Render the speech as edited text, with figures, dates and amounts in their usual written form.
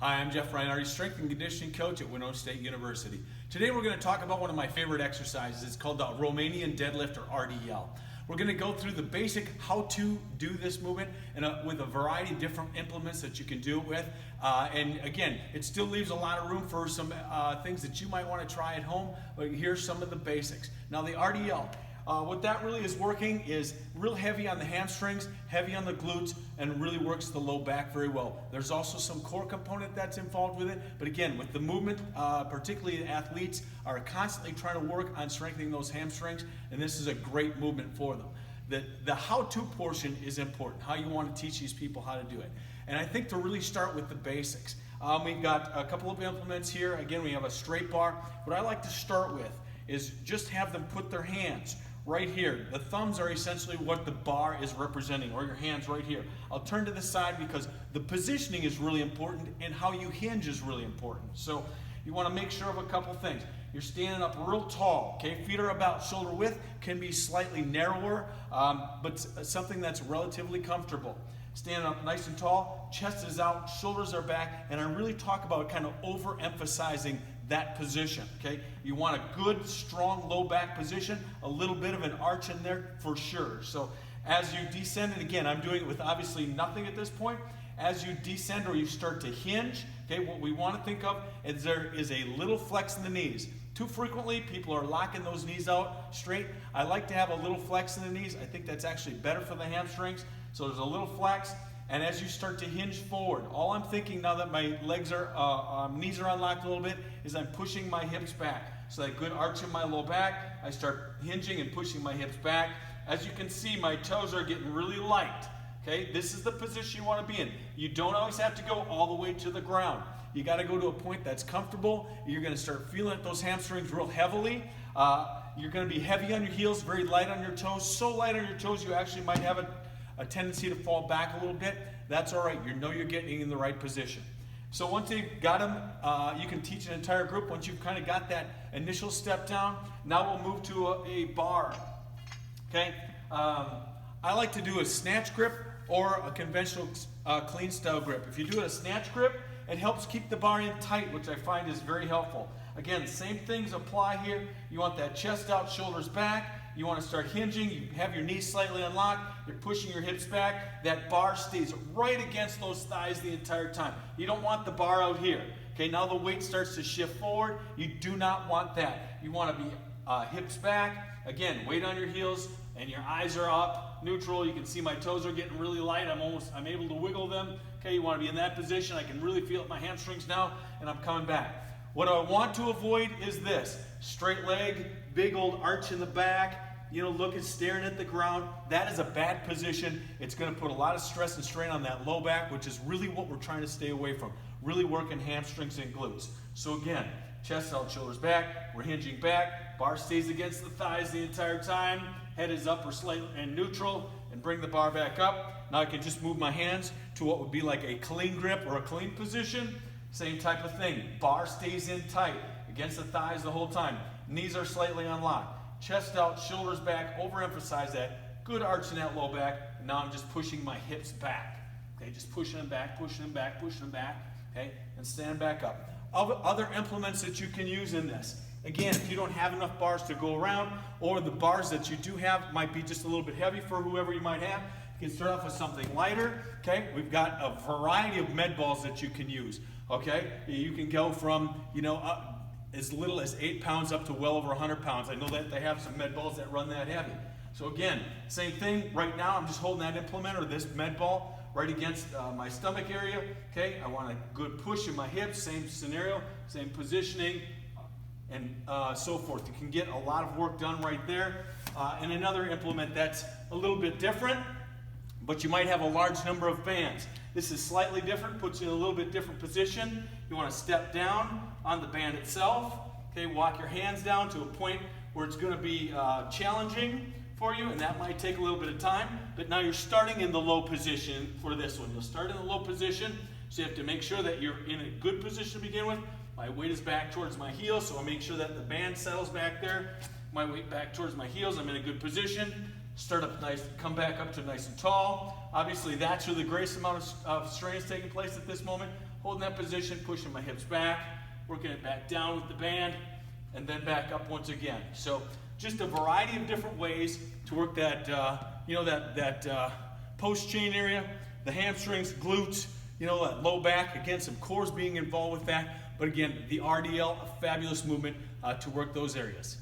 Hi, I'm Jeff Reinhardt, strength and conditioning coach at Winona State University. Today we're going to talk about one of my favorite exercises. It's called the Romanian Deadlift RDL. We're going to go through the basic how to do this movement and with a variety of different implements that you can do it with. And again, it still leaves a lot of room for some things that you might want to try at home, but here's some of the basics. Now the RDL. What that really is working is real heavy on the hamstrings, heavy on the glutes, and really works the low back very well. There's also some core component that's involved with it, but again, with the movement, particularly athletes are constantly trying to work on strengthening those hamstrings, and this is a great movement for them. The how-to portion is important, how you want to teach these people how to do it. And I think to really start with the basics. We've got a couple of implements here. Again, we have a straight bar. What I like to start with is just have them put their hands right here. The thumbs are essentially what the bar is representing, or your hands right here. I'll turn to the side because the positioning is really important and how you hinge is really important. So you want to make sure of a couple things. You're standing up real tall, okay? Feet are about shoulder width, can be slightly narrower, but something that's relatively comfortable. Standing up nice and tall, chest is out, shoulders are back, and I really talk about kind of overemphasizing that position, okay? You want a good, strong, low back position, a little bit of an arch in there for sure. So as you descend, and again, I'm doing it with obviously nothing at this point, as you descend or you start to hinge, okay, what we want to think of is there is a little flex in the knees. Too frequently, people are locking those knees out straight. I like to have a little flex in the knees. I think that's actually better for the hamstrings. So there's a little flex, and as you start to hinge forward, all I'm thinking now that my legs are, knees are unlocked a little bit, is I'm pushing my hips back. So that good arch in my low back, I start hinging and pushing my hips back. As you can see, my toes are getting really light. Okay, this is the position you want to be in. You don't always have to go all the way to the ground. You got to go to a point that's comfortable. You're going to start feeling those hamstrings real heavily. You're going to be heavy on your heels, very light on your toes. So light on your toes, you actually might have a tendency to fall back a little bit. That's all right. You know you're getting in the right position. So once you've got them, you can teach an entire group. Once you've kind of got that initial step down, now we'll move to a bar. Okay? I like to do a snatch grip or a conventional clean style grip. If you do a snatch grip, it helps keep the bar in tight, which I find is very helpful. Again, same things apply here. You want that chest out, shoulders back. You want to start hinging. You have your knees slightly unlocked. You're pushing your hips back. That bar stays right against those thighs the entire time. You don't want the bar out here. Okay, now the weight starts to shift forward. You do not want that. You want to be hips back. Again, weight on your heels, and your eyes are up, neutral. You can see my toes are getting really light. I'm able to wiggle them. Okay, you want to be in that position. I can really feel it in my hamstrings now, and I'm coming back. What I want to avoid is this. Straight leg, big old arch in the back, looking, staring at the ground. That is a bad position. It's going to put a lot of stress and strain on that low back, which is really what we're trying to stay away from. Really working hamstrings and glutes. So again, chest out, shoulders back. We're hinging back. Bar stays against the thighs the entire time. Head is up or slightly and neutral, and bring the bar back up. Now I can just move my hands to what would be like a clean grip or a clean position. Same type of thing. Bar stays in tight against the thighs the whole time. Knees are slightly unlocked. Chest out, shoulders back. Overemphasize that. Good arch in that low back. And now I'm just pushing my hips back. Okay, just pushing them back, pushing them back, pushing them back. Okay, and stand back up. Other implements that you can use in this. Again, if you don't have enough bars to go around, or the bars that you do have might be just a little bit heavy for whoever you might have, you can start off with something lighter. Okay, we've got a variety of med balls that you can use. Okay, you can go from as little as 8 pounds up to well over 100 pounds. I know that they have some med balls that run that heavy. So again, same thing. Right now, I'm just holding that implement or this med ball right against my stomach area. Okay, I want a good push in my hips. Same scenario, same positioning, and so forth. You can get a lot of work done right there. And another implement that's a little bit different, but you might have a large number of bands. This is slightly different, puts you in a little bit different position. You want to step down on the band itself. Okay, walk your hands down to a point where it's going to be challenging for you, and that might take a little bit of time. But now you're starting in the low position for this one. You'll start in the low position, so you have to make sure that you're in a good position to begin with. My weight is back towards my heels, so I'll make sure that the band settles back there. My weight back towards my heels, I'm in a good position. Start up nice, come back up to nice and tall. Obviously, that's where the greatest amount of strain is taking place at this moment. holding that position, pushing my hips back, working it back down with the band, and then back up once again. So just a variety of different ways to work that, that post chain area, the hamstrings, glutes, that low back. Again, some cores being involved with that. But again, the RDL, a fabulous movement to work those areas.